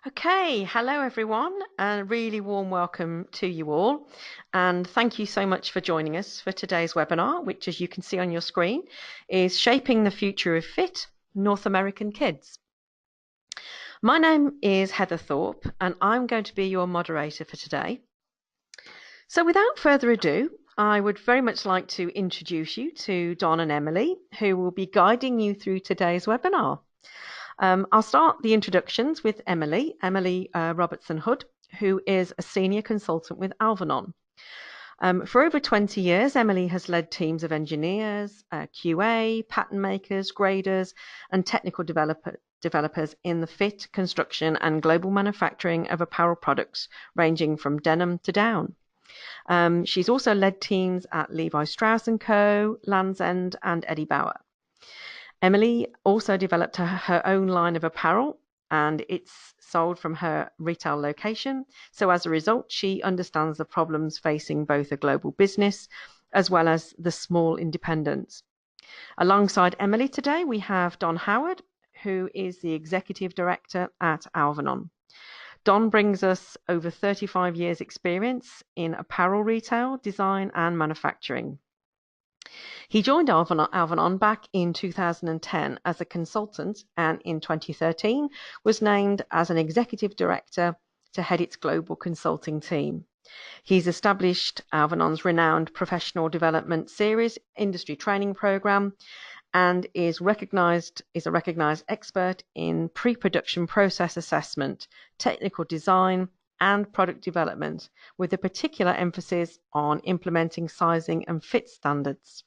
Okay, hello everyone, and a really warm welcome to you all. And thank you so much for joining us for today's webinar, which, as you can see on your screen, is Shaping the Future of Fit North American Kids. My name is Heather Thorpe, and I'm going to be your moderator for today. So without further ado, I would very much like to introduce you to Don and Emily, who will be guiding you through today's webinar. I'll start the introductions with Emily Robertson-Hood, who is a senior consultant with Alvanon. For over 20 years, Emily has led teams of engineers, QA, pattern makers, graders, and technical developers in the fit, construction, and global manufacturing of apparel products, ranging from denim to down. She's also led teams at Levi Strauss & Co., Land's End, and Eddie Bauer. Emily also developed her own line of apparel, and it's sold from her retail location. So as a result, she understands the problems facing both a global business as well as the small independents. Alongside Emily today, we have Don Howard, who is the executive director at Alvanon. Don brings us over 35 years experience in apparel retail, design, and manufacturing. He joined Alvanon back in 2010 as a consultant, and in 2013 was named as an executive director to head its global consulting team. He's established Alvanon's renowned professional development series industry training program and is a recognized expert in pre-production process assessment, technical design, and product development, with a particular emphasis on implementing sizing and fit standards.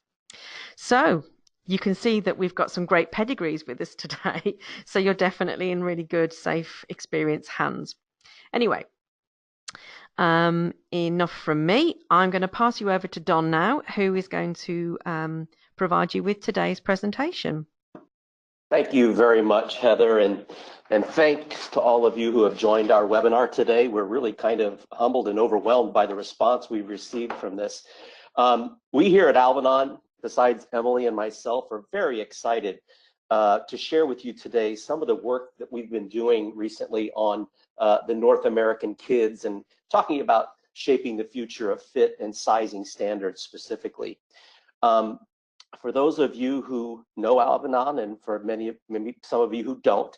So you can see that we've got some great pedigrees with us today. So you're definitely in really good, safe, experienced hands. Anyway, enough from me. I'm going to pass you over to Don now, who is going to provide you with today's presentation. Thank you very much, Heather, and thanks to all of you who have joined our webinar today. We're really kind of humbled and overwhelmed by the response we've received from this. We here at Alvanon, besides Emily and myself, are very excited to share with you today some of the work that we've been doing recently on the North American kids and talking about shaping the future of fit and sizing standards specifically. For those of you who know Alvanon, and for maybe some of you who don't,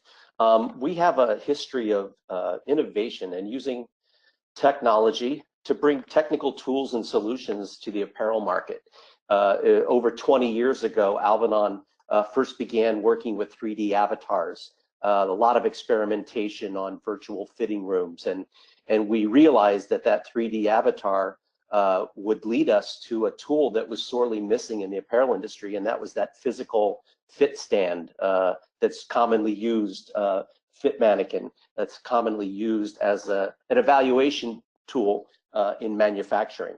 we have a history of innovation and using technology to bring technical tools and solutions to the apparel market. Over 20 years ago, Alvanon first began working with 3D avatars, a lot of experimentation on virtual fitting rooms, and we realized that 3D avatar would lead us to a tool that was sorely missing in the apparel industry, and that was that physical fit stand that's commonly used, fit mannequin, that's commonly used as an evaluation tool in manufacturing.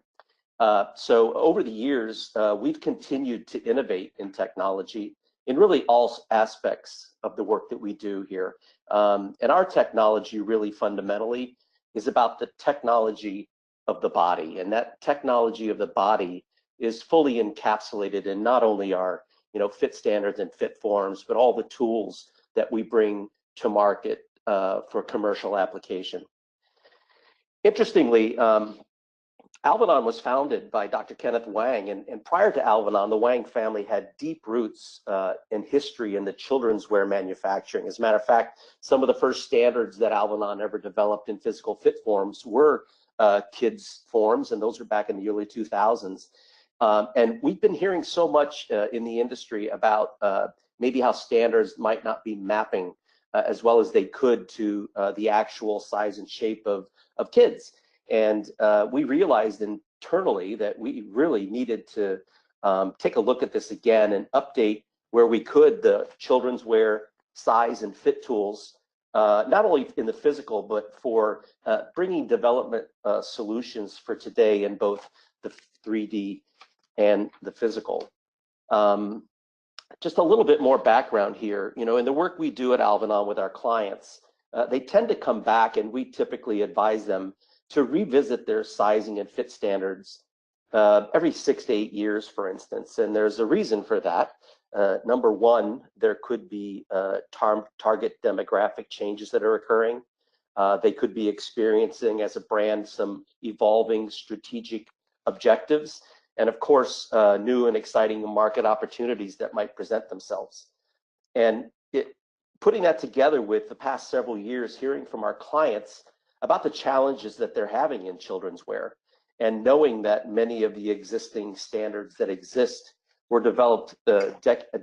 So over the years, we've continued to innovate in technology in really all aspects of the work that we do here. And our technology really fundamentally is about the technology of the body, and that technology of the body is fully encapsulated in not only our fit standards and fit forms, but all the tools that we bring to market for commercial application. Interestingly, Alvanon was founded by Dr. Kenneth Wang, and prior to Alvanon, the Wang family had deep roots in history in the children's wear manufacturing. As a matter of fact, some of the first standards that Alvanon ever developed in physical fit forms were kids forms, and those were back in the early 2000s. And we've been hearing so much in the industry about maybe how standards might not be mapping as well as they could to the actual size and shape of kids. And we realized internally that we really needed to take a look at this again and update where we could the children's wear size and fit tools, not only in the physical, but for bringing development solutions for today in both the 3D and the physical. Just a little bit more background here. In the work we do at Alvanon with our clients, they tend to come back, and we typically advise them to revisit their sizing and fit standards every 6 to 8 years, for instance. And there's a reason for that. Number one, there could be target demographic changes that are occurring. They could be experiencing as a brand some evolving strategic objectives, and of course, new and exciting market opportunities that might present themselves. And putting that together with the past several years, hearing from our clients about the challenges that they're having in children's wear, and knowing that many of the existing standards that exist were developed a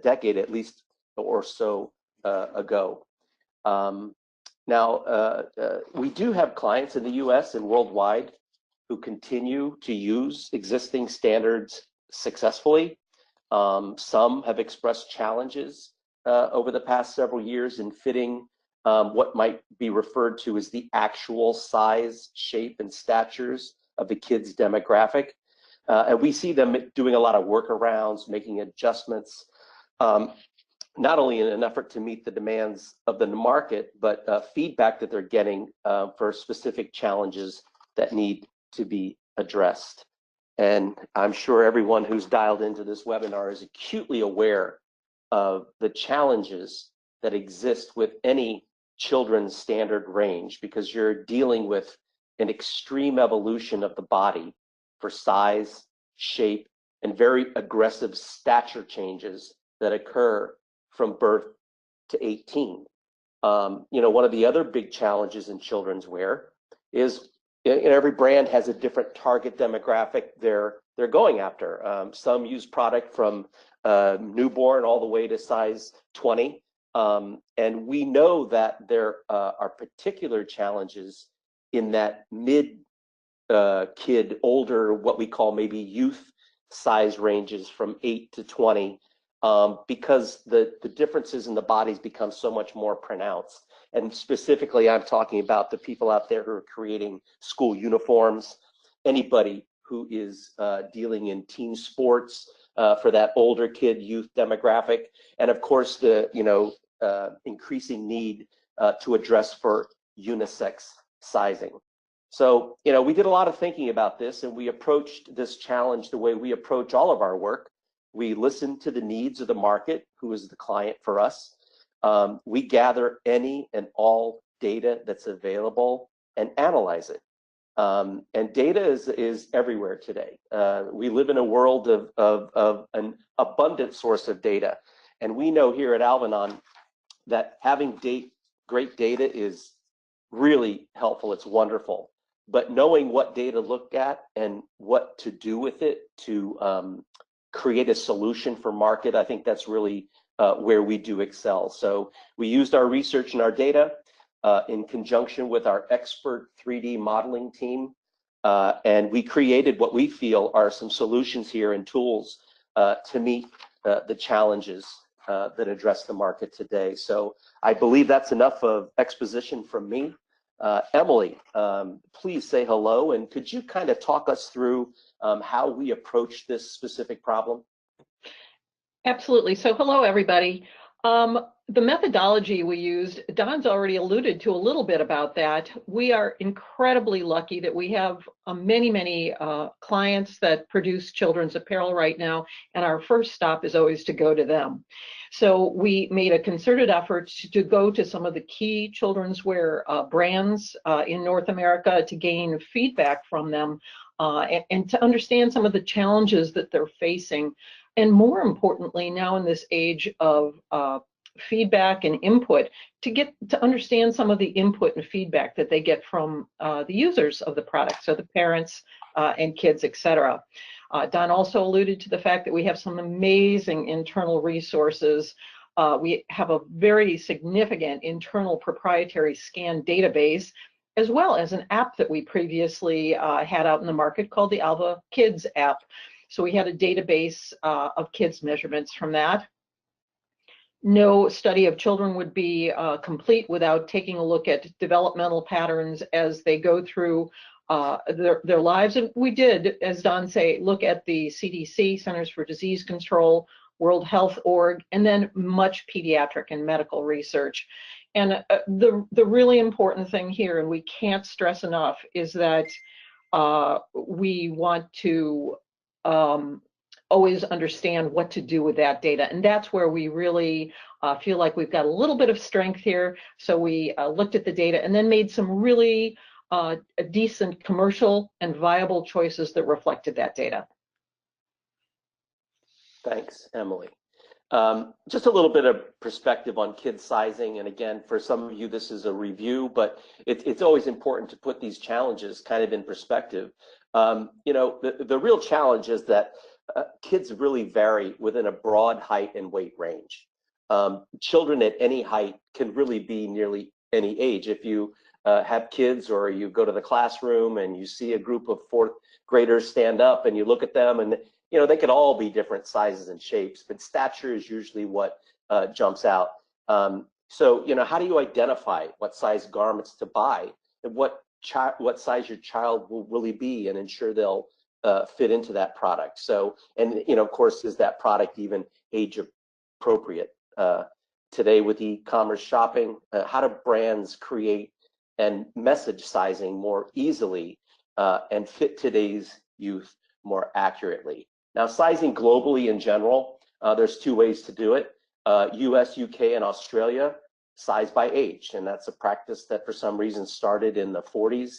decade at least or so ago. Now, we do have clients in the US and worldwide who continue to use existing standards successfully. Some have expressed challenges over the past several years in fitting what might be referred to as the actual size, shape, and statures of the kids' demographic. And we see them doing a lot of workarounds, making adjustments, not only in an effort to meet the demands of the market, but feedback that they're getting for specific challenges that need to be addressed. And I'm sure everyone who's dialed into this webinar is acutely aware of the challenges that exist with any children's standard range, because you're dealing with an extreme evolution of the body for size, shape, and very aggressive stature changes that occur from birth to 18. You know, one of the other big challenges in children's wear is every brand has a different target demographic they're going after. Some use product from newborn all the way to size 20. And we know that there are particular challenges in that mid kid, older, what we call maybe youth size ranges from 8 to 20, because the differences in the bodies become so much more pronounced. And specifically, I'm talking about the people out there who are creating school uniforms, anybody who is dealing in team sports for that older kid youth demographic, and of course the increasing need to address for unisex sizing. So we did a lot of thinking about this, and we approached this challenge the way we approach all of our work. We listened to the needs of the market, who is the client for us. We gather any and all data that's available and analyze it. And data is everywhere today. We live in a world of an abundant source of data. And we know here at Alvanon that having great data is really helpful. It's wonderful. But knowing what data to look at and what to do with it to create a solution for market, I think that's really where we do excel. So we used our research and our data in conjunction with our expert 3D modeling team, and we created what we feel are some solutions here and tools to meet the challenges that address the market today. So I believe that's enough of exposition from me. Emily, please say hello, and could you kind of talk us through how we approach this specific problem? Absolutely. So hello, everybody. The methodology we used, Don's already alluded to a little bit about that. We are incredibly lucky that we have many clients that produce children's apparel right now, and our first stop is always to go to them. So we made a concerted effort to go to some of the key children's wear brands in North America to gain feedback from them and to understand some of the challenges that they're facing. And more importantly, now in this age of feedback and input, to understand some of the input and feedback that they get from the users of the product, so the parents and kids, etc. Don also alluded to the fact that we have some amazing internal resources. We have a very significant internal proprietary scan database, as well as an app that we previously had out in the market called the Alva Kids app. So we had a database of kids measurements from that. No study of children would be complete without taking a look at developmental patterns as they go through their lives. And we did, as Don say, look at the CDC, Centers for Disease Control, World Health Org, and then much pediatric and medical research. And the really important thing here, and we can't stress enough, is that we want to always understand what to do with that data. And that's where we really feel like we've got a little bit of strength here. So we looked at the data and then made some really decent commercial and viable choices that reflected that data. Thanks, Emily. Just a little bit of perspective on kid sizing. And again, for some of you, this is a review, but it's always important to put these challenges kind of in perspective. You know, the real challenge is that kids really vary within a broad height and weight range. Children at any height can really be nearly any age. If you have kids or you go to the classroom and you see a group of fourth graders stand up and you look at them, and you know, they could all be different sizes and shapes, but stature is usually what jumps out. So, you know, how do you identify what size garments to buy and what size your child will really be and ensure they'll fit into that product? So, and, you know, of course, is that product even age appropriate? Today with e-commerce shopping, how do brands create and message sizing more easily and fit today's youth more accurately? Now, sizing globally in general, there's two ways to do it. US, UK, and Australia, size by age. And that's a practice that for some reason started in the 40s.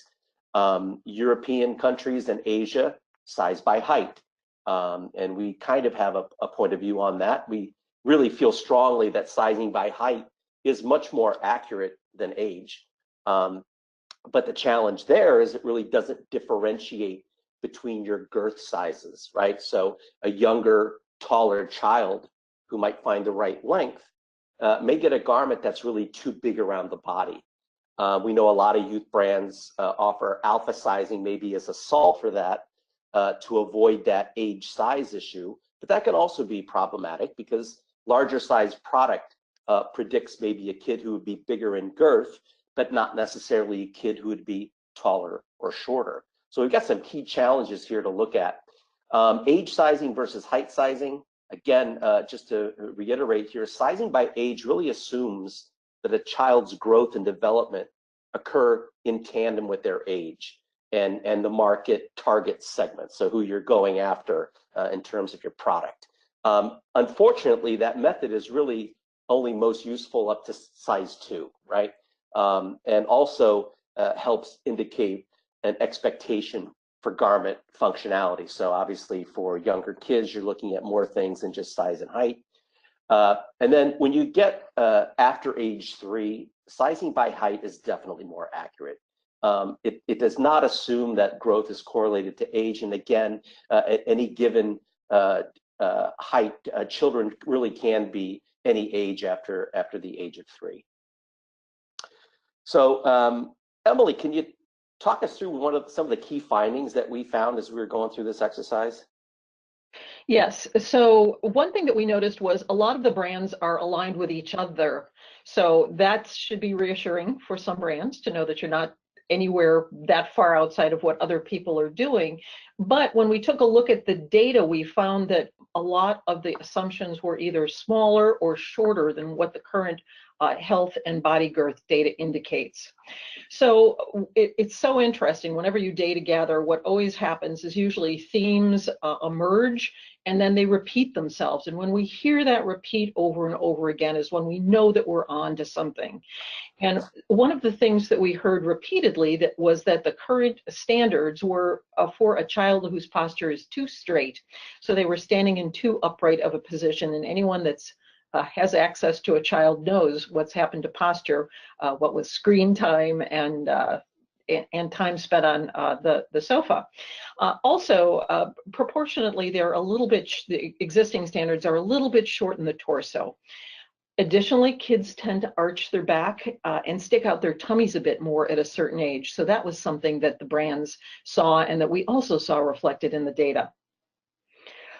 European countries and Asia, size by height. And we kind of have a point of view on that. We really feel strongly that sizing by height is much more accurate than age. But the challenge there is it really doesn't differentiate between your girth sizes, right? So a younger, taller child who might find the right length may get a garment that's really too big around the body. We know a lot of youth brands offer alpha sizing maybe as a solve for that to avoid that age size issue, but that can also be problematic because larger size product predicts maybe a kid who would be bigger in girth, but not necessarily a kid who would be taller or shorter. So we've got some key challenges here to look at. Age sizing versus height sizing. Again, just to reiterate here, sizing by age really assumes that a child's growth and development occur in tandem with their age and the market target segment, so who you're going after in terms of your product. Unfortunately, that method is really only most useful up to size 2, right? And also helps indicate an expectation for garment functionality. So obviously for younger kids, you're looking at more things than just size and height. And then when you get after age 3, sizing by height is definitely more accurate. It does not assume that growth is correlated to age. And again, at any given height, children really can be any age after the age of 3. So Emily, can you talk us through some of the key findings that we found as we were going through this exercise? Yes. So one thing that we noticed was a lot of the brands are aligned with each other. So that should be reassuring for some brands to know that you're not anywhere that far outside of what other people are doing. But when we took a look at the data, we found that a lot of the assumptions were either smaller or shorter than what the current health and body girth data indicates. So it's so interesting. Whenever you data gather, what always happens is usually themes emerge and then they repeat themselves. And when we hear that repeat over and over again is when we know that we're on to something. And one of the things that we heard repeatedly was that the current standards were for a child whose posture is too straight. So they were standing in too upright of a position, and anyone that's has access to a child knows what's happened to posture, what with screen time and time spent on the sofa. Also, proportionately, they're a little bit, the existing standards are a little bit short in the torso. Additionally, kids tend to arch their back and stick out their tummies a bit more at a certain age. So that was something that the brands saw and that we also saw reflected in the data.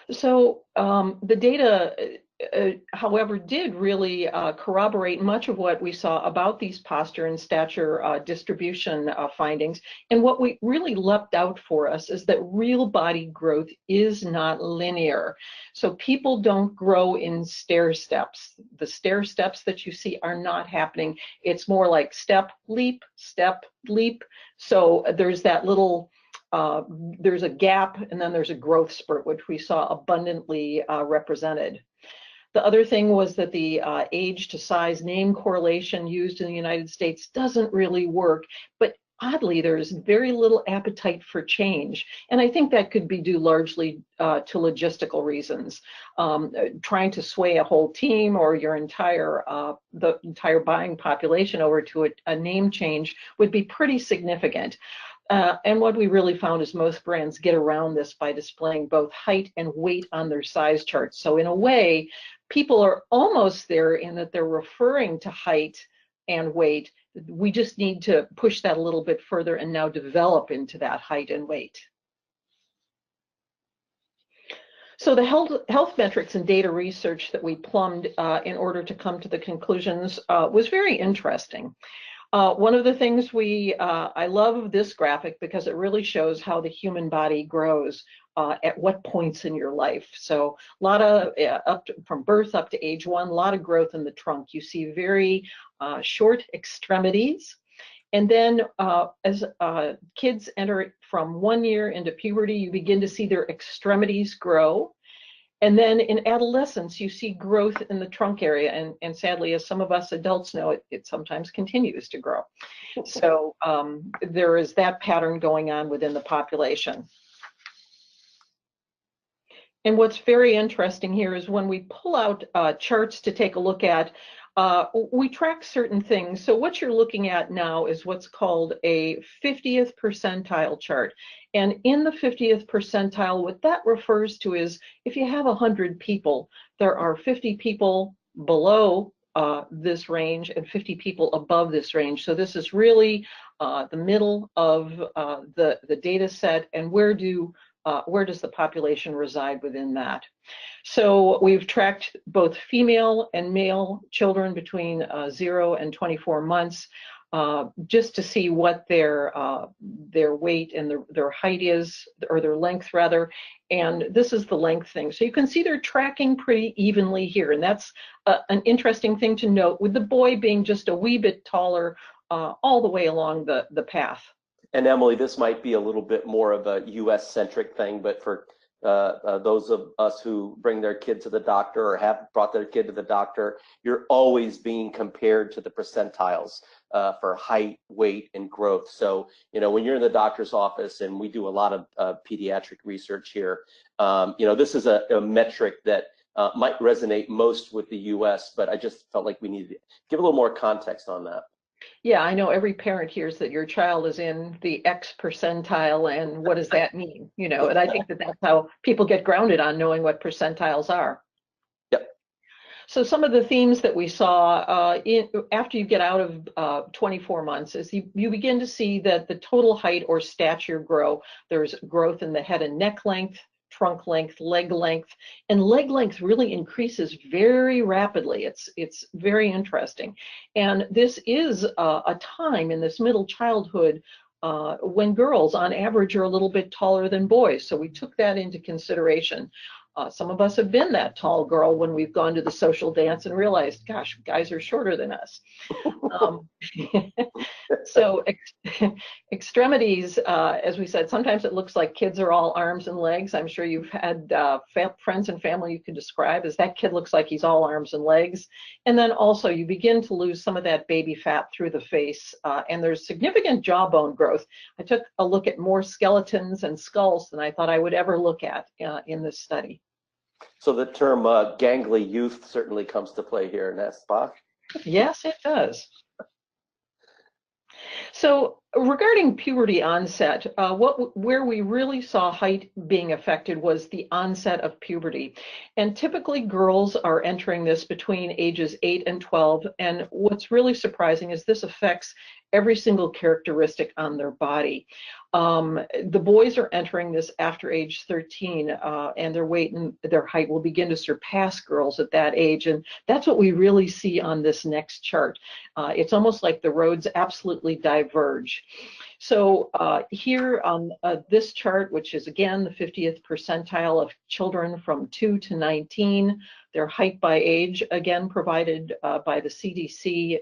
So the data, however, did really corroborate much of what we saw about these posture and stature distribution findings. And what we really leapt out for us is that real body growth is not linear. So people don't grow in stair steps. The stair steps that you see are not happening. It's more like step, leap, step, leap. So there's that little there's a gap and then there's a growth spurt, which we saw abundantly represented. The other thing was that the age to size name correlation used in the United States doesn't really work, but oddly, there's very little appetite for change. And I think that could be due largely to logistical reasons. Trying to sway a whole team or your the entire buying population over to a name change would be pretty significant. And what we really found is most brands get around this by displaying both height and weight on their size charts. So in a way, people are almost there in that they're referring to height and weight. We just need to push that a little bit further and now develop into that height and weight. So the health metrics and data research that we plumbed in order to come to the conclusions was very interesting. One of the things I love this graphic because it really shows how the human body grows at what points in your life. So a lot of, from birth up to age 1, a lot of growth in the trunk. You see very short extremities. And then as kids enter from 1 year into puberty, you begin to see their extremities grow. And then in adolescence, you see growth in the trunk area. And sadly, as some of us adults know, it sometimes continues to grow. So there is that pattern going on within the population. And what's very interesting here is when we pull out charts to take a look at, we track certain things. So what you're looking at now is what's called a 50th percentile chart. And in the 50th percentile, what that refers to is if you have 100 people, there are 50 people below this range and 50 people above this range. So this is really the middle of the data set, and where does the population reside within that? So we've tracked both female and male children between 0 and 24 months just to see what their weight and their height is, or their length rather. And this is the length thing. So you can see they're tracking pretty evenly here. And that's an interesting thing to note, with the boy being just a wee bit taller all the way along the path. And Emily, this might be a little bit more of a US-centric thing, but for those of us who bring their kid to the doctor or have brought their kid to the doctor, you're always being compared to the percentiles for height, weight, and growth. So, you know, when you're in the doctor's office, and we do a lot of pediatric research here, you know, this is a metric that might resonate most with the US, but I just felt like we needed to give a little more context on that. Yeah, I know every parent hears that your child is in the X percentile, and what does that mean? You know, and I think that that's how people get grounded on knowing what percentiles are. Yep. So some of the themes that we saw after you get out of 24 months is you begin to see that the total height or stature grow. There's growth in the head and neck length, trunk length, and leg length really increases very rapidly. It's very interesting. And this is a time in this middle childhood when girls on average are a little bit taller than boys. So we took that into consideration. Some of us have been that tall girl when we've gone to the social dance and realized, gosh, guys are shorter than us. So extremities, as we said, sometimes it looks like kids are all arms and legs. I'm sure you've had friends and family you could describe as that kid looks like he's all arms and legs. And then also you begin to lose some of that baby fat through the face, and there's significant jawbone growth. I took a look at more skeletons and skulls than I thought I would ever look at in this study. So the term gangly youth certainly comes to play here, n'est-ce pas? Yes, it does. So regarding puberty onset, where we really saw height being affected was the onset of puberty. And typically girls are entering this between ages 8 and 12. And what's really surprising is this affects every single characteristic on their body. The boys are entering this after age 13, and their weight and their height will begin to surpass girls at that age. And that's what we really see on this next chart. It's almost like the roads absolutely diverge. So here on this chart, which is again the 50th percentile of children from 2 to 19, their height by age, again provided by the CDC.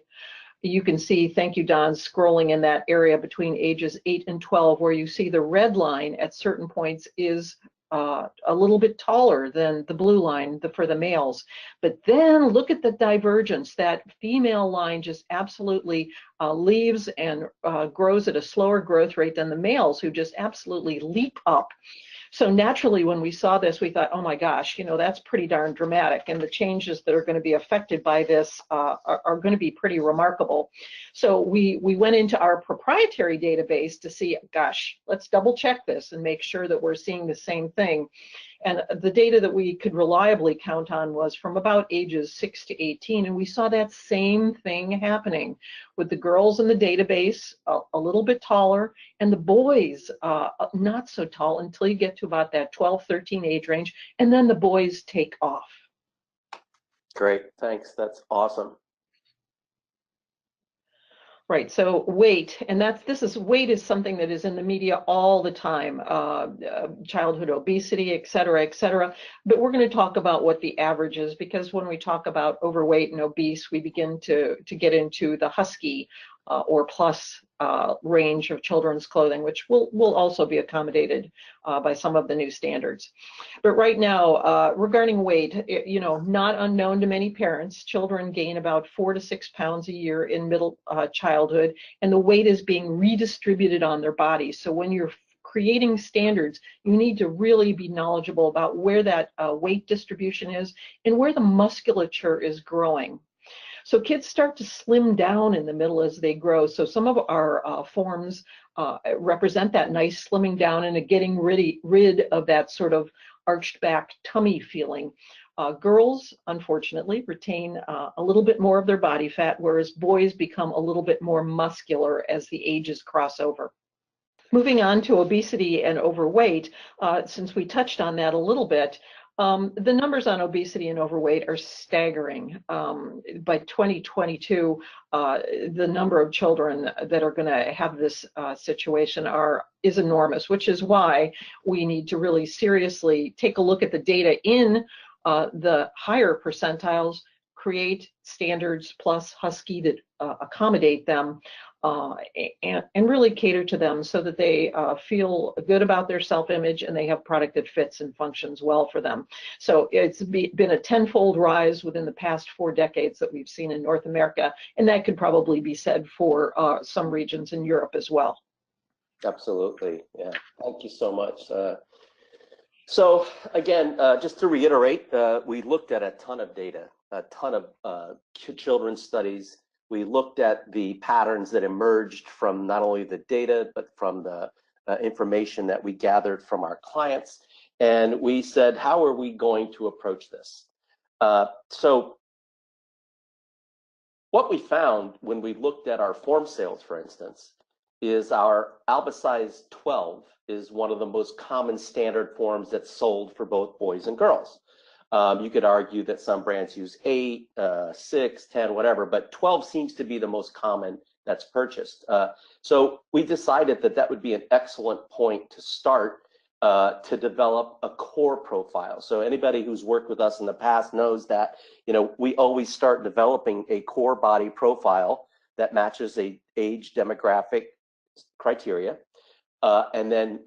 you can see, thank you, Don, scrolling in that area between ages 8 and 12, where you see the red line at certain points is a little bit taller than the blue line for the males. But then look at the divergence. That female line just absolutely leaves and grows at a slower growth rate than the males, who just absolutely leap up. So naturally, when we saw this, we thought, oh my gosh, you know, that's pretty darn dramatic. And the changes that are going to be affected by this are going to be pretty remarkable. So we went into our proprietary database to see, gosh, let's double check this and make sure that we're seeing the same thing. And the data that we could reliably count on was from about ages 6 to 18. And we saw that same thing happening with the girls in the database, a little bit taller, and the boys not so tall until you get to about that 12, 13 age range. And then the boys take off. Great, thanks. That's awesome. Right, so weight, and weight is something that is in the media all the time, childhood obesity, et cetera, but we're going to talk about what the average is, because when we talk about overweight and obese, we begin to get into the Husky or plus range of children's clothing, which will also be accommodated by some of the new standards. But right now, regarding weight, you know, not unknown to many parents, children gain about 4 to 6 pounds a year in middle childhood, and the weight is being redistributed on their bodies. So when you're creating standards, you need to really be knowledgeable about where that weight distribution is and where the musculature is growing. So kids start to slim down in the middle as they grow. So some of our forms represent that nice slimming down and getting rid of that sort of arched back tummy feeling. Girls, unfortunately, retain a little bit more of their body fat, whereas boys become a little bit more muscular as the ages cross over. Moving on to obesity and overweight, since we touched on that a little bit, the numbers on obesity and overweight are staggering. By 2022, the number of children that are going to have this situation is enormous, which is why we need to really seriously take a look at the data in the higher percentiles, create standards plus Husky that accommodate them, and really cater to them so that they feel good about their self-image and they have product that fits and functions well for them. So it's been a tenfold rise within the past 4 decades that we've seen in North America, and that could probably be said for some regions in Europe as well. Absolutely, yeah. Thank you so much. So again, just to reiterate, we looked at a ton of data, a ton of children's studies. We looked at the patterns that emerged from not only the data, but from the information that we gathered from our clients. And we said, how are we going to approach this? So what we found when we looked at our form sales, for instance, is our Alba size 12 is one of the most common standard forms that's sold for both boys and girls. You could argue that some brands use 8, 6, 10, whatever, but 12 seems to be the most common that's purchased. So we decided that that would be an excellent point to start to develop a core profile. So anybody who's worked with us in the past knows that, you know, we always start developing a core body profile that matches a age demographic criteria. And then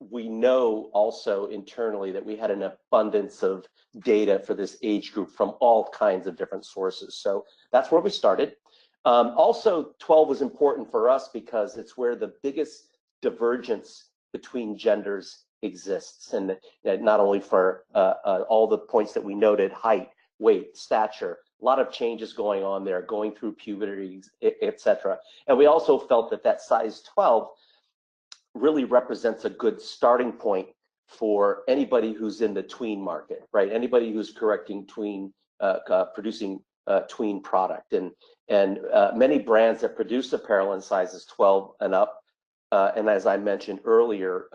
we know also internally that we had an abundance of data for this age group from all kinds of different sources. So that's where we started. Also, 12 was important for us because it's where the biggest divergence between genders exists. And not only for all the points that we noted, height, weight, stature, a lot of changes going on there, going through puberty, et cetera. And we also felt that that size 12 really represents a good starting point for anybody who's in the tween market, right? Anybody who's correcting tween, producing tween product. And many brands that produce apparel in sizes 12 and up, and as I mentioned earlier,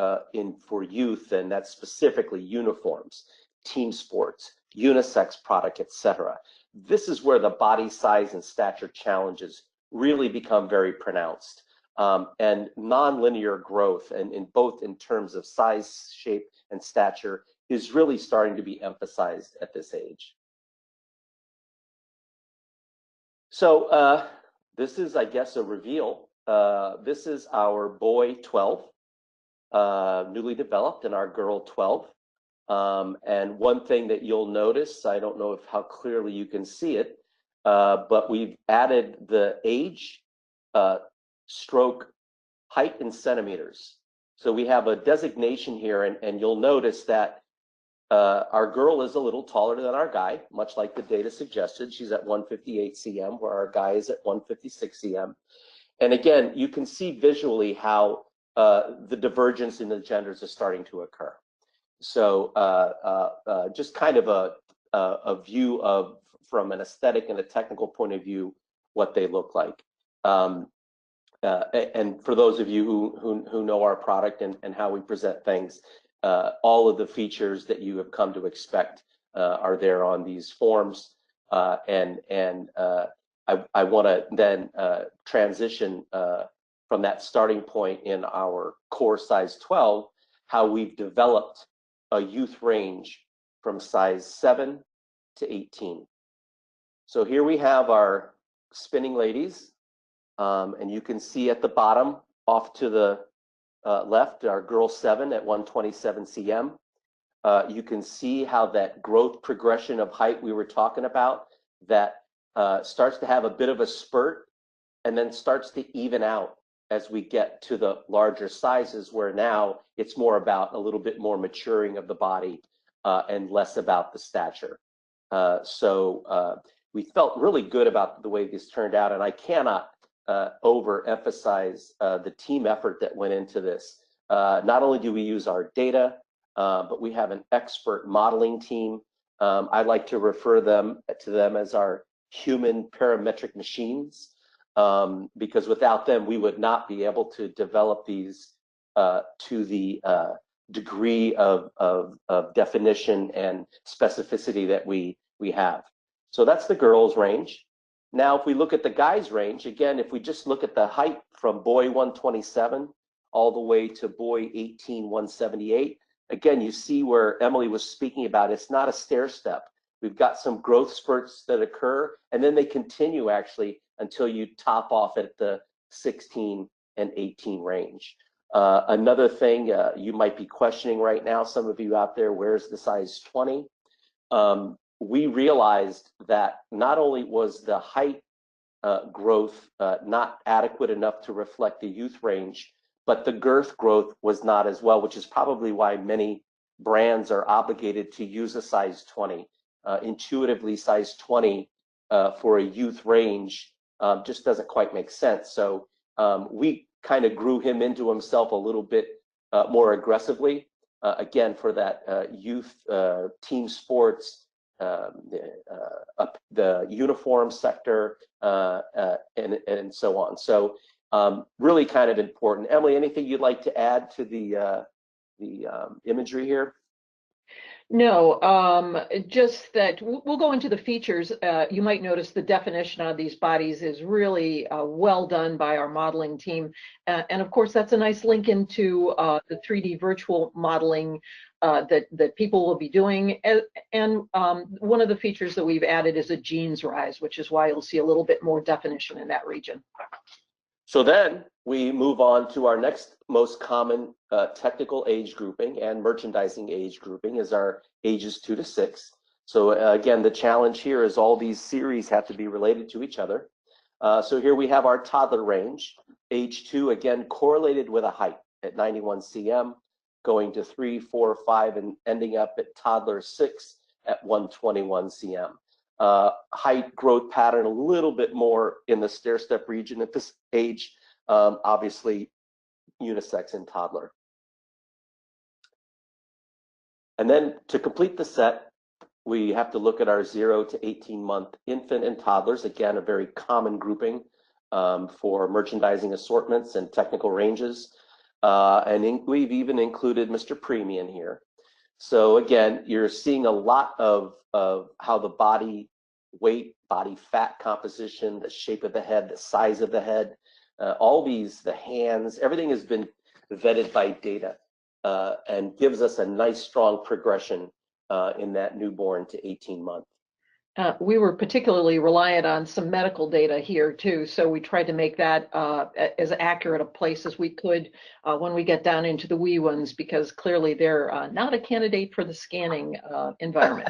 for youth, and that's specifically uniforms, team sports, unisex product, etc. This is where the body size and stature challenges really become very pronounced. And nonlinear growth, and in both in terms of size, shape, and stature, is really starting to be emphasized at this age. So this is, I guess, a reveal. This is our boy 12, newly developed, and our girl 12. And one thing that you'll notice, I don't know if how clearly you can see it, but we've added the age, stroke, height in centimeters. So we have a designation here, and you'll notice that our girl is a little taller than our guy, much like the data suggested. She's at 158 cm, where our guy is at 156 cm. And again, you can see visually how the divergence in the genders is starting to occur. So just kind of a view of, from an aesthetic and a technical point of view, what they look like. And for those of you who know our product and how we present things, all of the features that you have come to expect are there on these forms. I want to then transition from that starting point in our core size 12, how we've developed a youth range from size 7 to 18. So here we have our spinning ladies, and you can see at the bottom off to the left, our girl 7 at 127 cm. You can see how that growth progression of height we were talking about, that starts to have a bit of a spurt and then starts to even out as we get to the larger sizes, where now it's more about a little bit more maturing of the body and less about the stature. So we felt really good about the way this turned out, and I cannot overemphasize the team effort that went into this. Not only do we use our data, but we have an expert modeling team. I like to refer to them as our human parametric machines, because without them, we would not be able to develop these to the degree of definition and specificity that we have. So that's the girls' range. Now, if we look at the guys' range, again, if we just look at the height from boy 127 all the way to boy 18, 178, again, you see where Emily was speaking about, it's not a stair step. We've got some growth spurts that occur, and then they continue actually until you top off at the 16 and 18 range. Another thing you might be questioning right now, some of you out there, where's the size 20? We realized that not only was the height growth not adequate enough to reflect the youth range, but the girth growth was not as well, which is probably why many brands are obligated to use a size 20. Intuitively, size 20 for a youth range just doesn't quite make sense. So we kind of grew him into himself a little bit more aggressively, again, for that youth team sports, the uniform sector, and so on. So really kind of important. Emily, anything you'd like to add to the imagery here? No, just that we'll go into the features. You might notice the definition on these bodies is really well done by our modeling team. And of course, that's a nice link into the 3D virtual modeling that people will be doing. And one of the features that we've added is a jeans rise, which is why you'll see a little bit more definition in that region. So then we move on to our next most common technical age grouping and merchandising age grouping is our ages 2 to 6. So again, the challenge here is all these series have to be related to each other. So here we have our toddler range, age 2, again, correlated with a height at 91 cm, going to 3, 4, 5, and ending up at toddler 6 at 121 cm. Height growth pattern a little bit more in the stair step region at this age, obviously unisex in toddler. And then to complete the set, we have to look at our 0 to 18-month infant and toddlers, again, a very common grouping for merchandising assortments and technical ranges. We've even included Mr. Preemie here. So again, you're seeing a lot of how the body weight, body fat composition, the shape of the head, the size of the head, all these, the hands, everything has been vetted by data and gives us a nice strong progression in that newborn to 18 month. We were particularly reliant on some medical data here too, so we tried to make that as accurate a place as we could when we get down into the wee ones, because clearly they're not a candidate for the scanning environment.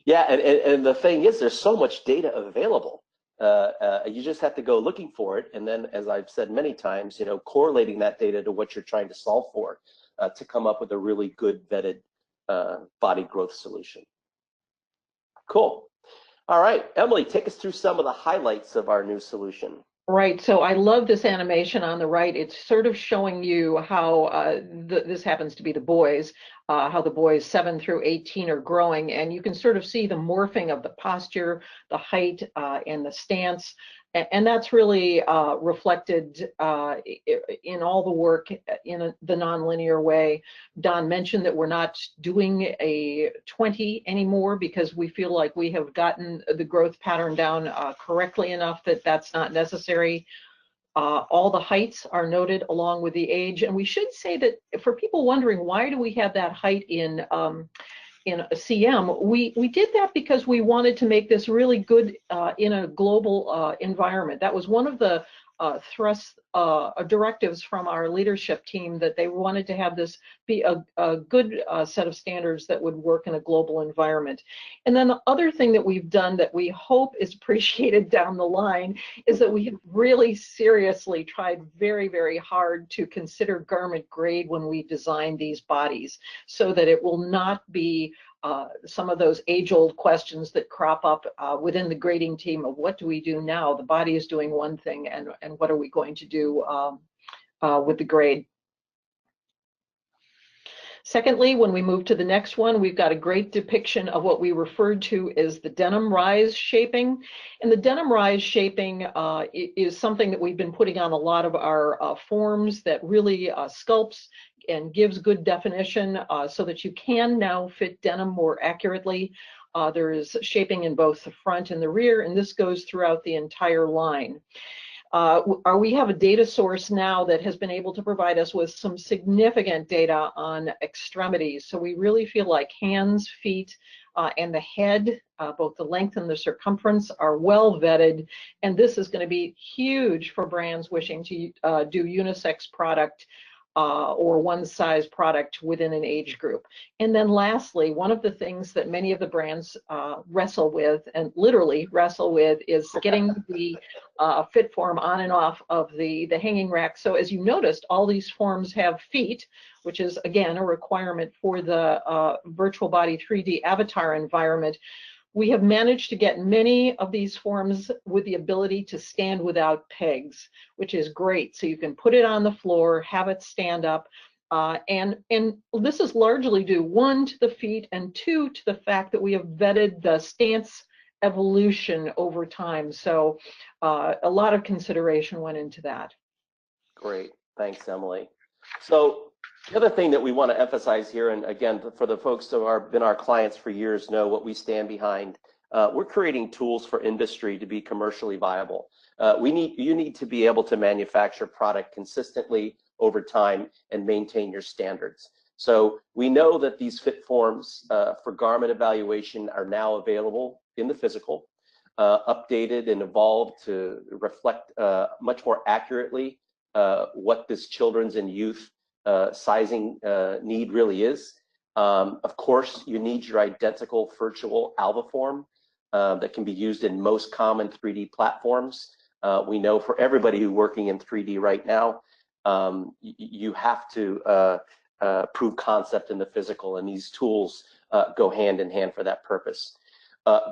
Yeah, and the thing is, there's so much data available. You just have to go looking for it, and then, as I've said many times, correlating that data to what you're trying to solve for to come up with a really good vetted body growth solution. Cool. All right, Emily, take us through some of the highlights of our new solution. Right, so I love this animation on the right. It's sort of showing you how this happens to be the boys, how the boys 7 through 18 are growing, and you can sort of see the morphing of the posture, the height, and the stance. And that's really reflected in all the work in the nonlinear way. Don mentioned that we're not doing a 20 anymore because we feel like we have gotten the growth pattern down correctly enough that that's not necessary. All the heights are noted along with the age. And we should say that for people wondering, why do we have that height in a CM, we did that because we wanted to make this really good in a global environment. That was one of the thrusts, directives from our leadership team, that they wanted to have this be a good set of standards that would work in a global environment. And then the other thing that we've done that we hope is appreciated down the line is that we have really seriously tried very, very hard to consider garment grade when we design these bodies, so that it will not be some of those age-old questions that crop up within the grading team of what do we do now? The body is doing one thing, and what are we going to do with the grade? Secondly, when we move to the next one, we've got a great depiction of what we referred to as the Denim Rise shaping. And the Denim Rise shaping is something that we've been putting on a lot of our forms that really sculpts and gives good definition so that you can now fit denim more accurately. There is shaping in both the front and the rear, and this goes throughout the entire line. We have a data source now that has been able to provide us with some significant data on extremities. So we really feel like hands, feet, and the head, both the length and the circumference, are well vetted. And this is going to be huge for brands wishing to do unisex product or one size product within an age group. And then lastly, one of the things that many of the brands wrestle with, and literally wrestle with, is getting the fit form on and off of the hanging rack. So as you noticed, all these forms have feet, which is again a requirement for the virtual body 3D avatar environment. We have managed to get many of these forms with the ability to stand without pegs, which is great. So you can put it on the floor, have it stand up, and this is largely due, 1, to the feet, and 2, to the fact that we have vetted the stance evolution over time. So a lot of consideration went into that. Great, thanks, Emily. So the other thing that we want to emphasize here, and again, for the folks who have been our clients for years know what we stand behind, we're creating tools for industry to be commercially viable. You need to be able to manufacture product consistently over time and maintain your standards. So we know that these fit forms for garment evaluation are now available in the physical, updated and evolved to reflect much more accurately what this children's and youth sizing need really is. Of course, you need your identical virtual Alvaform that can be used in most common 3D platforms. We know for everybody who's working in 3D right now, you have to prove concept in the physical, and these tools go hand in hand for that purpose.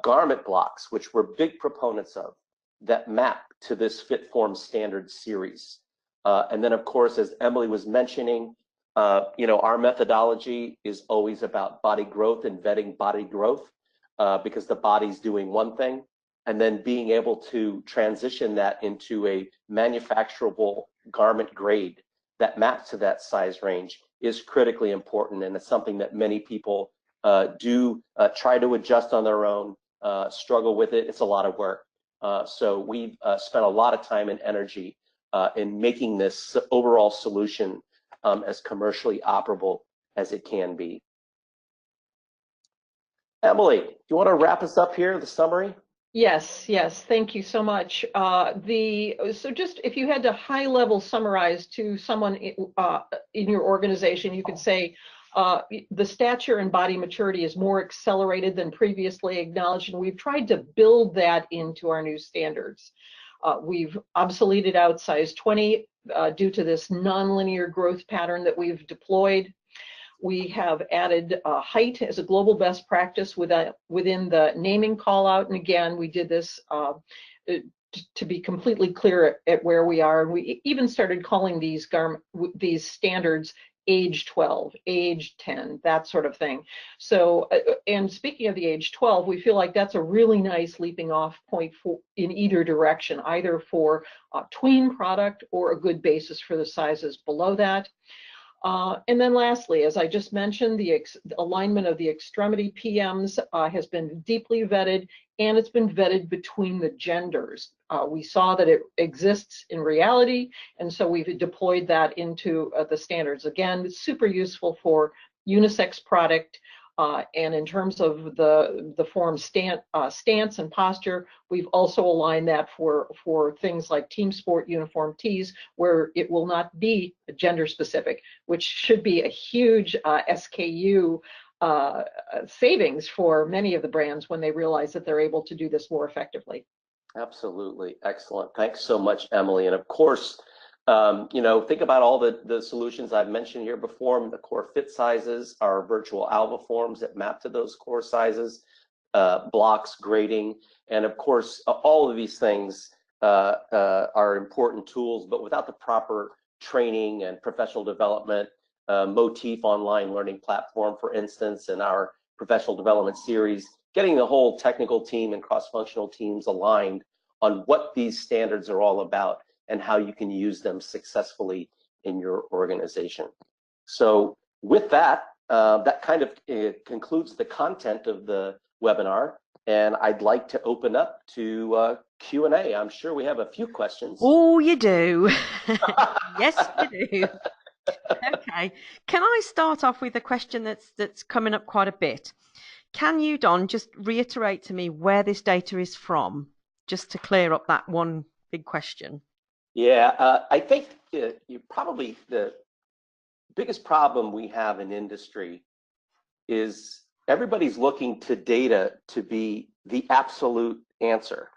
Garment blocks, which we're big proponents of, that map to this fit form standard series. And then, of course, as Emily was mentioning, our methodology is always about body growth and vetting body growth because the body's doing one thing, and then being able to transition that into a manufacturable garment grade that maps to that size range is critically important, and it's something that many people do try to adjust on their own, struggle with it. It's a lot of work. So we've spent a lot of time and energy in making this overall solution as commercially operable as it can be. Emily, do you want to wrap us up here, the summary? Yes, yes. Thank you so much. So just if you had to high level summarize to someone in your organization, you could say the stature and body maturity is more accelerated than previously acknowledged, and we've tried to build that into our new standards. We've obsoleted out size 20 due to this nonlinear growth pattern that we've deployed. We have added height as a global best practice within the naming call out. And again, we did this to be completely clear at where we are. We even started calling these standards age 12, age 10, that sort of thing. So, and speaking of the age 12, we feel like that's a really nice leaping off point in either direction, either for a tween product or a good basis for the sizes below that. And then lastly, as I just mentioned, the alignment of the extremity PMs has been deeply vetted, and it's been vetted between the genders. We saw that it exists in reality, and so we've deployed that into the standards. Again, it's super useful for unisex product. And in terms of the form stance and posture, we've also aligned that for things like team sport uniform tees, where it will not be gender specific, which should be a huge SKU savings for many of the brands when they realize that they're able to do this more effectively. Absolutely. Excellent. Thanks so much, Emily. And of course, think about all the solutions I've mentioned here before, the core fit sizes, our virtual Alva forms that map to those core sizes, blocks, grading, and of course, all of these things are important tools, but without the proper training and professional development, Motif online learning platform, for instance, and our professional development series, getting the whole technical team and cross-functional teams aligned on what these standards are all about and how you can use them successfully in your organization. So with that, that kind of concludes the content of the webinar, and I'd like to open up to Q&A. I'm sure we have a few questions. Oh, you do. Yes, you do. Okay. Can I start off with a question that's coming up quite a bit? Can you, Don, just reiterate to me where this data is from, just to clear up that one big question? Yeah, I think probably the biggest problem we have in industry is everybody's looking to data to be the absolute answer.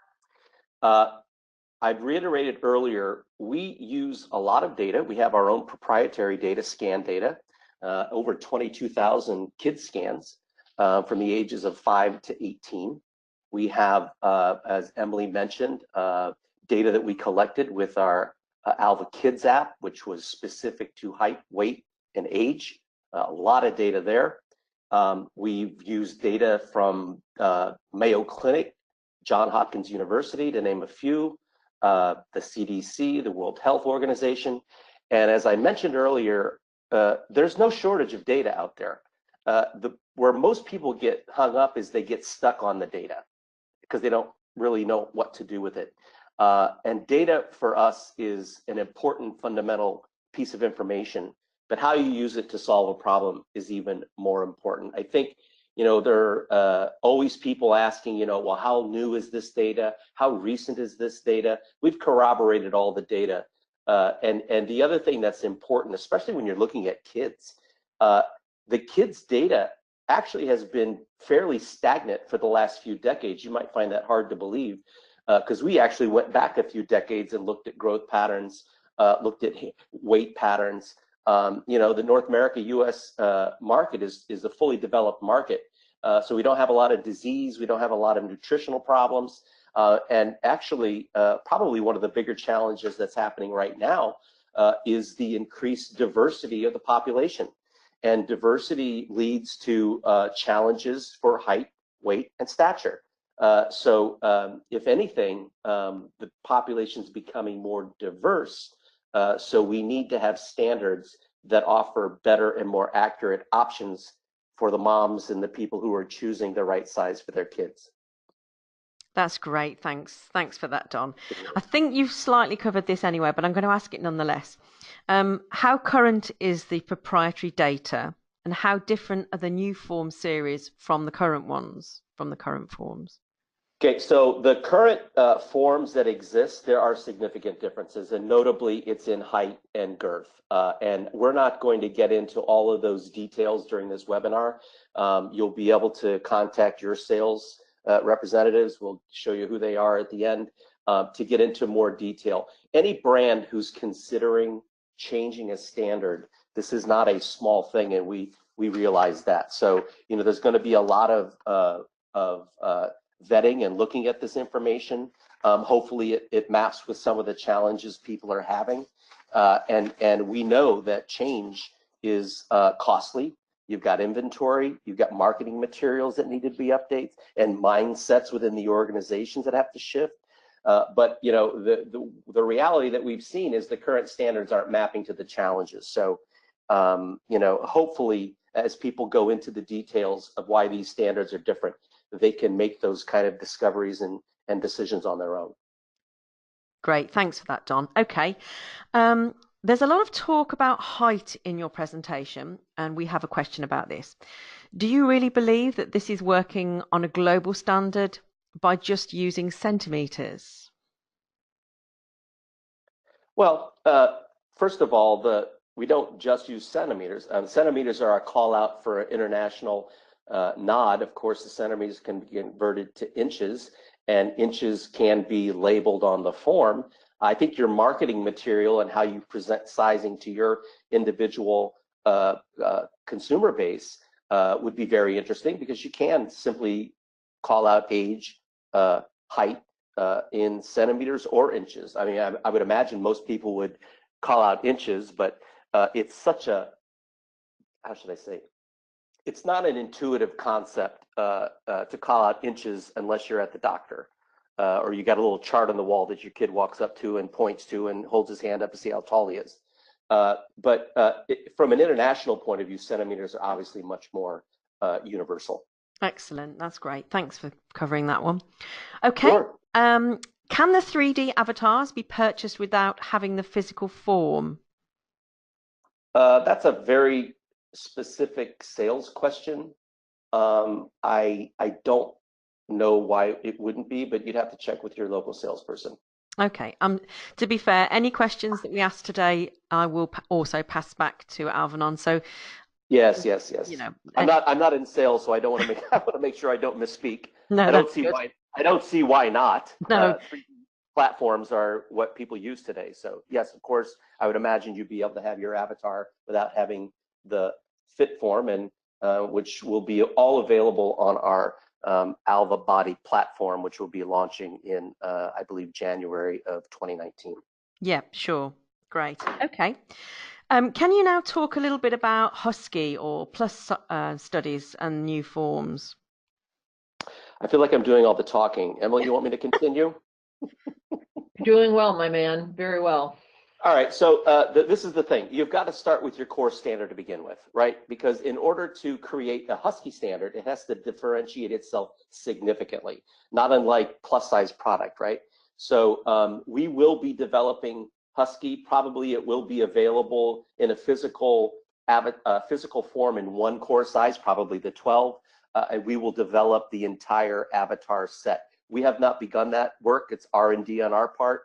I've reiterated earlier, we use a lot of data. We have our own proprietary data, scan data, over 22,000 kid scans from the ages of 5 to 18. We have, as Emily mentioned, data that we collected with our Alva Kids app, which was specific to height, weight, and age. A lot of data there. We've used data from Mayo Clinic, Johns Hopkins University, to name a few, the CDC, the World Health Organization. And as I mentioned earlier, there's no shortage of data out there. Where most people get hung up is they get stuck on the data because they don't really know what to do with it. And data for us is an important fundamental piece of information, but how you use it to solve a problem is even more important. I think, there are always people asking, well, how new is this data? How recent is this data? We've corroborated all the data. And the other thing that's important, especially when you're looking at kids, the kids' data actually has been fairly stagnant for the last few decades. You might find that hard to believe, because we actually went back a few decades and looked at growth patterns, looked at weight patterns. The North America, U.S. market is a fully developed market. So we don't have a lot of disease. We don't have a lot of nutritional problems. And actually, probably one of the bigger challenges that's happening right now is the increased diversity of the population. And diversity leads to challenges for height, weight, and stature. So if anything, the population is becoming more diverse. So we need to have standards that offer better and more accurate options for the moms and the people who are choosing the right size for their kids. That's great. Thanks. Thanks for that, Don. I think you've slightly covered this anyway, but I'm going to ask it nonetheless. How current is the proprietary data, and how different are the new form series from the current ones, from the current forms? Okay, so the current forms that exist, there are significant differences, and notably it's in height and girth. And we're not going to get into all of those details during this webinar. You'll be able to contact your sales representatives. We'll show you who they are at the end to get into more detail. Any brand who's considering changing a standard, this is not a small thing, and we realize that. So, you know, there's going to be a lot of vetting and looking at this information. Hopefully it maps with some of the challenges people are having. And we know that change is costly. You've got inventory, you've got marketing materials that need to be updated, and mindsets within the organizations that have to shift. But you know, the reality that we've seen is the current standards aren't mapping to the challenges. So you know, hopefully as people go into the details of why these standards are different, they can make those kind of discoveries and decisions on their own. Great, thanks for that, Don. Okay, there's a lot of talk about height in your presentation, and we have a question about this. Do you really believe that this is working on a global standard by just using centimeters? Well, first of all, we don't just use centimeters. Centimeters are a call out for an international nod. Of course, the centimeters can be converted to inches, and inches can be labeled on the form. I think your marketing material and how you present sizing to your individual consumer base would be very interesting, because you can simply call out age, height in centimeters or inches. I mean, I would imagine most people would call out inches, but it's such a, how should I say, it's not an intuitive concept to call out inches unless you're at the doctor or you got a little chart on the wall that your kid walks up to and points to and holds his hand up to see how tall he is. But from an international point of view, centimeters are obviously much more universal. Excellent. That's great. Thanks for covering that one. Okay. Sure. Can the 3D avatars be purchased without having the physical form? That's a very specific sales question. I don't know why it wouldn't be, but you'd have to check with your local salesperson. Okay. To be fair, any questions that we asked today, I will also pass back to Alvanon. So yes. you know, I'm not in sales, so I don't want to make I want to make sure I don't misspeak. No, I don't see why not. No. 3D platforms are what people use today. So yes, of course, I would imagine you'd be able to have your avatar without having the fit form, and which will be all available on our Alva Body platform, which will be launching in, I believe, January of 2019. Yeah, sure. Great. Okay. Can you now talk a little bit about Husky or plus studies and new forms? I feel like I'm doing all the talking. Emily, you want me to continue? Doing well, my man. Very well. All right, so this is the thing. You've got to start with your core standard to begin with, right? Because in order to create a Husky standard, it has to differentiate itself significantly, not unlike plus size product, right? So we will be developing Husky. Probably it will be available in a physical form in one core size, probably the 12. And we will develop the entire avatar set. We have not begun that work. It's R&D on our part.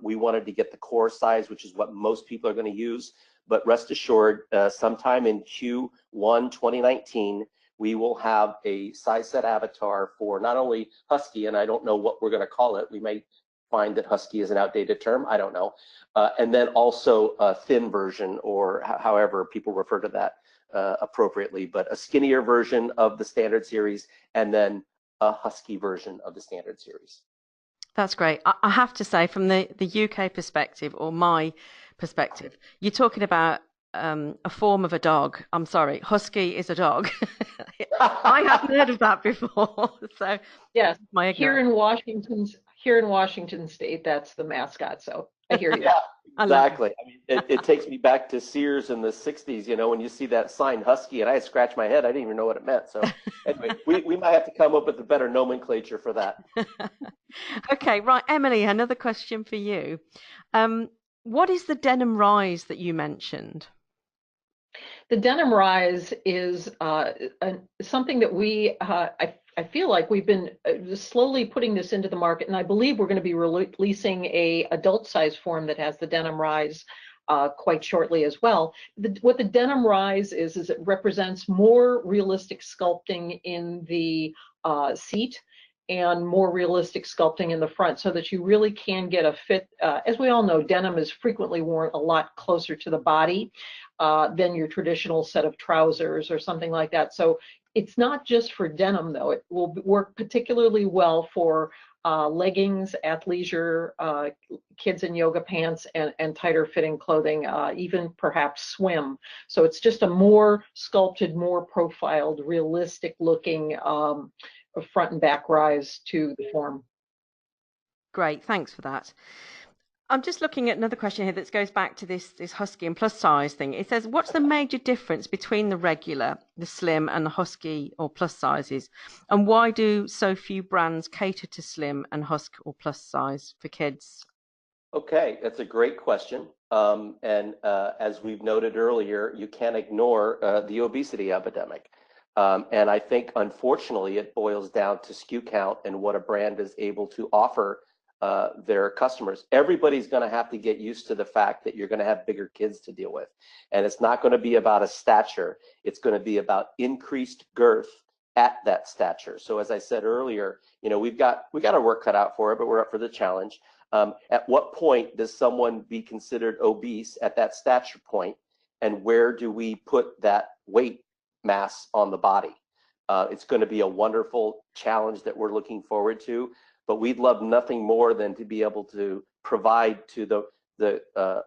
We wanted to get the core size, which is what most people are going to use. But rest assured, sometime in Q1 2019, we will have a size set avatar for not only Husky, and I don't know what we're going to call it. We may find that Husky is an outdated term. I don't know. And then also a thin version, or however people refer to that appropriately, but a skinnier version of the standard series, and then a Husky version of the standard series. That's great. I have to say, from the UK perspective, or my perspective, you're talking about a form of a dog. I'm sorry, Husky is a dog. I hadn't heard of that before. So yes, my ignorance. Here in Washington State, that's the mascot. So I hear you. Yeah, exactly. I mean, it takes me back to Sears in the 60s, you know, when you see that sign Husky, and I had scratched my head. I didn't even know what it meant. So anyway, we might have to come up with a better nomenclature for that. Okay, right. Emily, another question for you. What is the Denim Rise that you mentioned? The Denim Rise is something that I feel like we've been slowly putting this into the market, and I believe we're going to be releasing a adult size form that has the Denim Rise quite shortly as well. What the Denim Rise is it represents more realistic sculpting in the seat and more realistic sculpting in the front, so that you really can get a fit. As we all know, denim is frequently worn a lot closer to the body than your traditional set of trousers or something like that. So it's not just for denim, though. It will work particularly well for leggings, athleisure, kids in yoga pants, and tighter fitting clothing, even perhaps swim. So it's just a more sculpted, more profiled, realistic looking front and back rise to the form. Great, thanks for that. I'm just looking at another question here that goes back to this Husky and plus size thing. It says, what's the major difference between the regular, the slim, and the Husky or plus sizes? And why do so few brands cater to slim and Husky or plus size for kids? Okay, that's a great question. As we've noted earlier, you can't ignore the obesity epidemic. And I think, unfortunately, it boils down to SKU count and what a brand is able to offer their customers. Everybody's going to have to get used to the fact that you're going to have bigger kids to deal with. And it's not going to be about a stature. It's going to be about increased girth at that stature. So as I said earlier, we got our work cut out for it, but we're up for the challenge. At what point does someone be considered obese at that stature point, and where do we put that weight mass on the body? It's going to be a wonderful challenge that we're looking forward to, but we'd love nothing more than to be able to provide to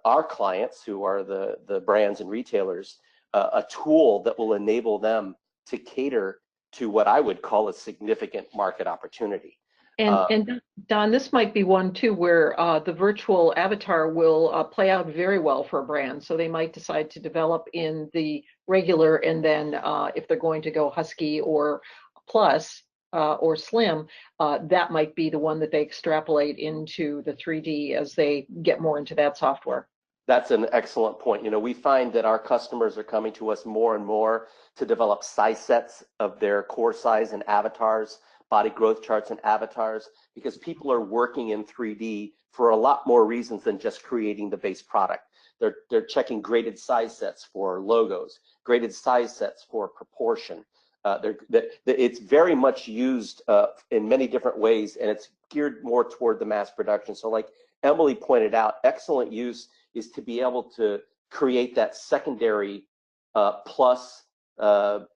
our clients, who are the brands and retailers, a tool that will enable them to cater to what I would call a significant market opportunity. And Don, this might be one too where the virtual avatar will play out very well for a brand. So they might decide to develop in the regular, and then if they're going to go Husky or plus or slim, that might be the one that they extrapolate into the 3D as they get more into that software. That's an excellent point. We find that our customers are coming to us more and more to develop size sets of their core size and avatars, body growth charts and avatars, because people are working in 3D for a lot more reasons than just creating the base product. They're checking graded size sets for logos, graded size sets for proportion. It's very much used in many different ways, and it's geared more toward the mass production. So like Emily pointed out, excellent use is to be able to create that secondary plus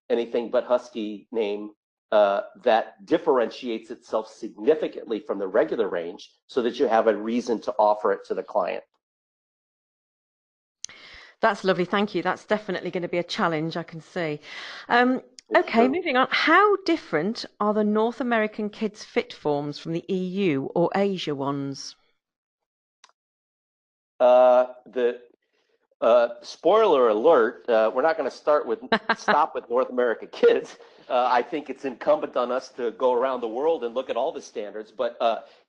anything but Husky name that differentiates itself significantly from the regular range, so that you have a reason to offer it to the client. That's lovely, thank you. That's definitely going to be a challenge, I can see. Okay, moving on. How different are the North American kids' fit forms from the EU or Asia ones? Spoiler alert, we're not going to stop with North America kids. I think it's incumbent on us to go around the world and look at all the standards. But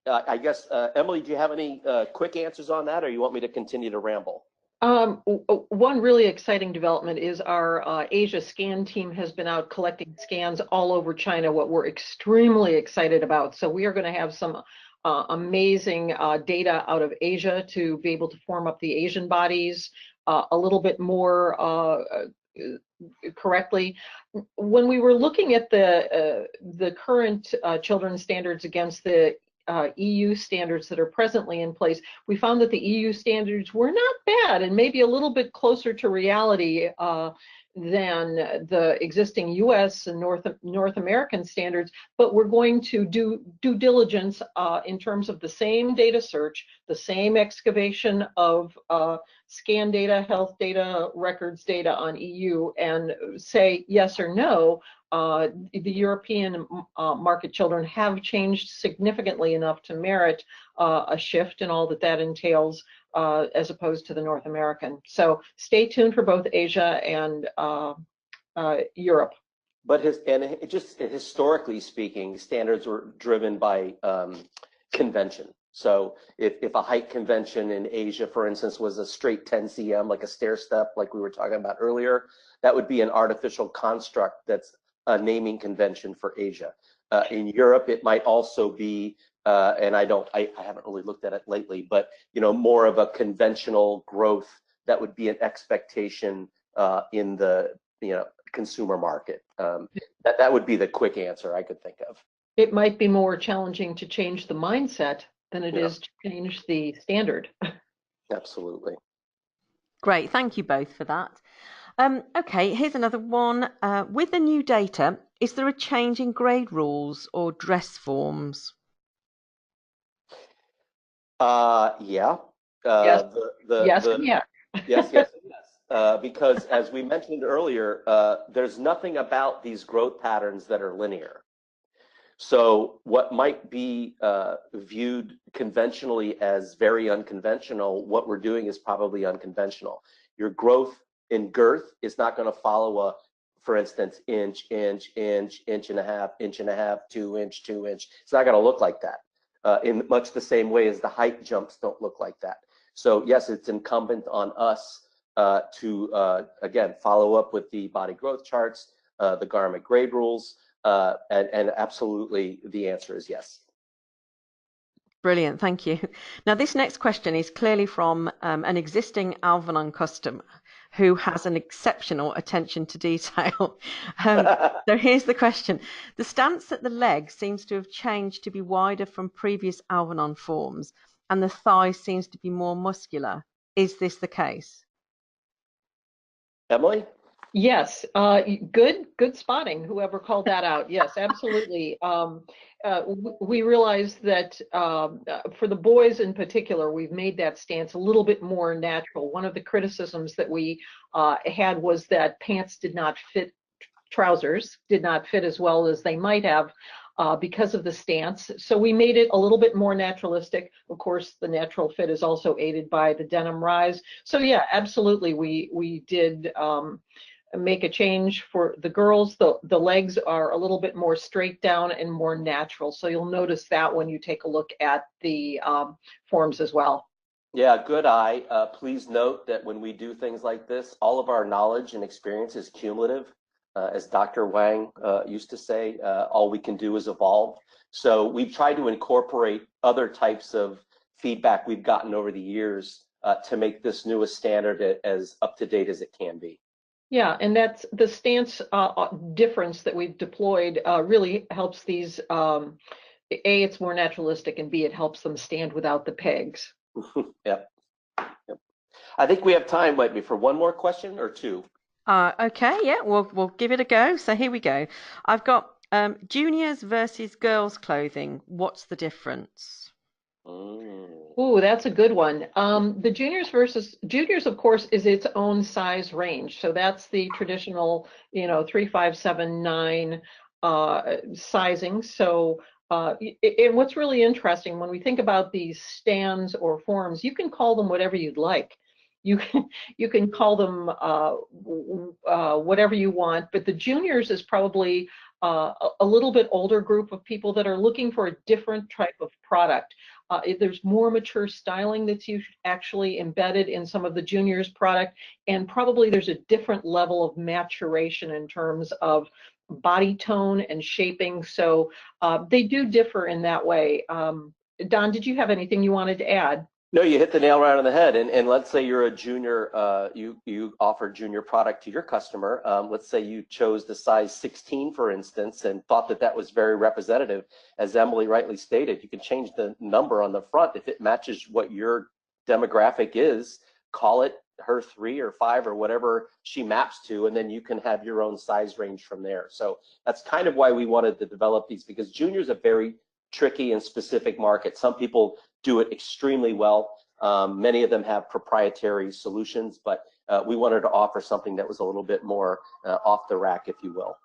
I guess, Emily, do you have any quick answers on that, or you want me to continue to ramble? One really exciting development is our Asia scan team has been out collecting scans all over China, what we're extremely excited about. So we are going to have some amazing data out of Asia to be able to form up the Asian bodies a little bit more correctly. When we were looking at the current children's standards against the EU standards that are presently in place, we found that the EU standards were not bad and maybe a little bit closer to reality than the existing US and North American standards, but we're going to do due diligence in terms of the same data search, the same excavation of scan data, health data, records data on EU, and say yes or no. The European market children have changed significantly enough to merit a shift in all that entails, as opposed to the North American. So stay tuned for both Asia and Europe. But just historically speaking, standards were driven by convention. So if a height convention in Asia, for instance, was a straight 10 cm, like a stair step, like we were talking about earlier, that would be an artificial construct that's a naming convention for Asia. In Europe, it might also be, and I haven't really looked at it lately, but more of a conventional growth that would be an expectation in the consumer market. That would be the quick answer I could think of. It might be more challenging to change the mindset than it is to change the standard. Absolutely. Great, thank you both for that. Okay, here's another one. With the new data, is there a change in grade rules or dress forms? Yeah. Yes. Yes. Yeah. Yes. Because as we mentioned earlier, there's nothing about these growth patterns that are linear. So what might be viewed conventionally as very unconventional, what we're doing is probably unconventional. Your growth in girth is not going to follow for instance, inch and a half, 2 inch, 2 inch. It's not going to look like that. In much the same way as the height jumps don't look like that. So yes, it's incumbent on us to, again, follow up with the body growth charts, the garment grade rules, and absolutely the answer is yes. Brilliant, thank you. Now this next question is clearly from an existing Alvanon customer who has an exceptional attention to detail. So here's the question. The stance at the leg seems to have changed to be wider from previous Alvanon forms, and the thigh seems to be more muscular. Is this the case? Emily? Yes, good spotting, whoever called that out. Yes, absolutely. We realized that for the boys in particular, we've made that stance a little bit more natural. One of the criticisms that we had was that pants did not fit, trousers did not fit as well as they might have because of the stance. So we made it a little bit more naturalistic. Of course, the natural fit is also aided by the Denim Rise. So yeah, absolutely, we did make a change for the girls. The legs are a little bit more straight down and more natural. So you'll notice that when you take a look at the forms as well. Yeah, good eye. Please note that when we do things like this, all of our knowledge and experience is cumulative. As Dr. Wang used to say, all we can do is evolve. So we've tried to incorporate other types of feedback we've gotten over the years to make this newest standard as up to date as it can be. Yeah, and that's the stance difference that we've deployed really helps these, A, it's more naturalistic, and B, it helps them stand without the pegs. Yep. I think we have time, maybe, for one more question or two. Okay, yeah, we'll give it a go. So here we go. I've got juniors versus girls clothing. What's the difference? Ooh, that's a good one. The juniors, of course, is its own size range. So that's the traditional, 3, 5, 7, 9 sizing. So, and what's really interesting when we think about these stands or forms, you can call them whatever you'd like. You can call them whatever you want, but the juniors is probably a little bit older group of people that are looking for a different type of product. There's more mature styling that's actually embedded in some of the juniors product, and probably there's a different level of maturation in terms of body tone and shaping. So they do differ in that way. Don, did you have anything you wanted to add? No, you hit the nail right on the head. And let's say you're a junior, you offer junior product to your customer. Let's say you chose the size 16, for instance, and thought that was very representative. As Emily rightly stated, you can change the number on the front if it matches what your demographic is. Call it her 3 or 5 or whatever she maps to, and then you can have your own size range from there. So that's kind of why we wanted to develop these, because junior is a very tricky and specific market. Some people do it extremely well. Many of them have proprietary solutions, but we wanted to offer something that was a little bit more off the rack, if you will.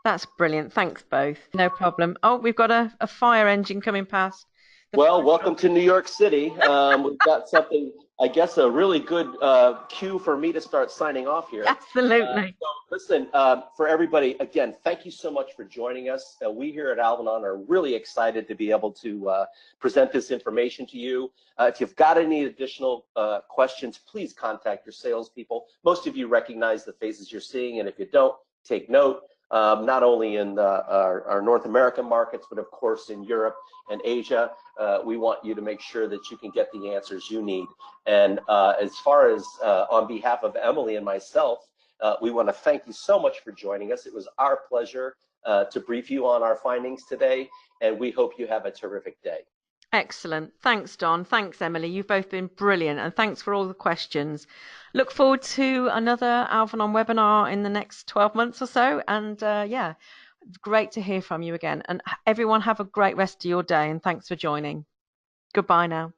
That's brilliant. Thanks both. No problem. Oh, we've got a fire engine coming past. Well, welcome to New York City. We've got something, I guess, a really good cue for me to start signing off here. Absolutely. So listen, for everybody, again, thank you so much for joining us. We here at Alvanon are really excited to be able to present this information to you. If you've got any additional questions, please contact your salespeople. Most of you recognize the faces you're seeing, and if you don't, take note. Not only in our North American markets, but of course in Europe and Asia. We want you to make sure that you can get the answers you need. And as far as on behalf of Emily and myself, we want to thank you so much for joining us. It was our pleasure to brief you on our findings today, and we hope you have a terrific day. Excellent. Thanks, Don. Thanks, Emily. You've both been brilliant, and thanks for all the questions. Look forward to another Alvanon webinar in the next 12 months or so. And yeah, great to hear from you again. And everyone have a great rest of your day, and thanks for joining. Goodbye now.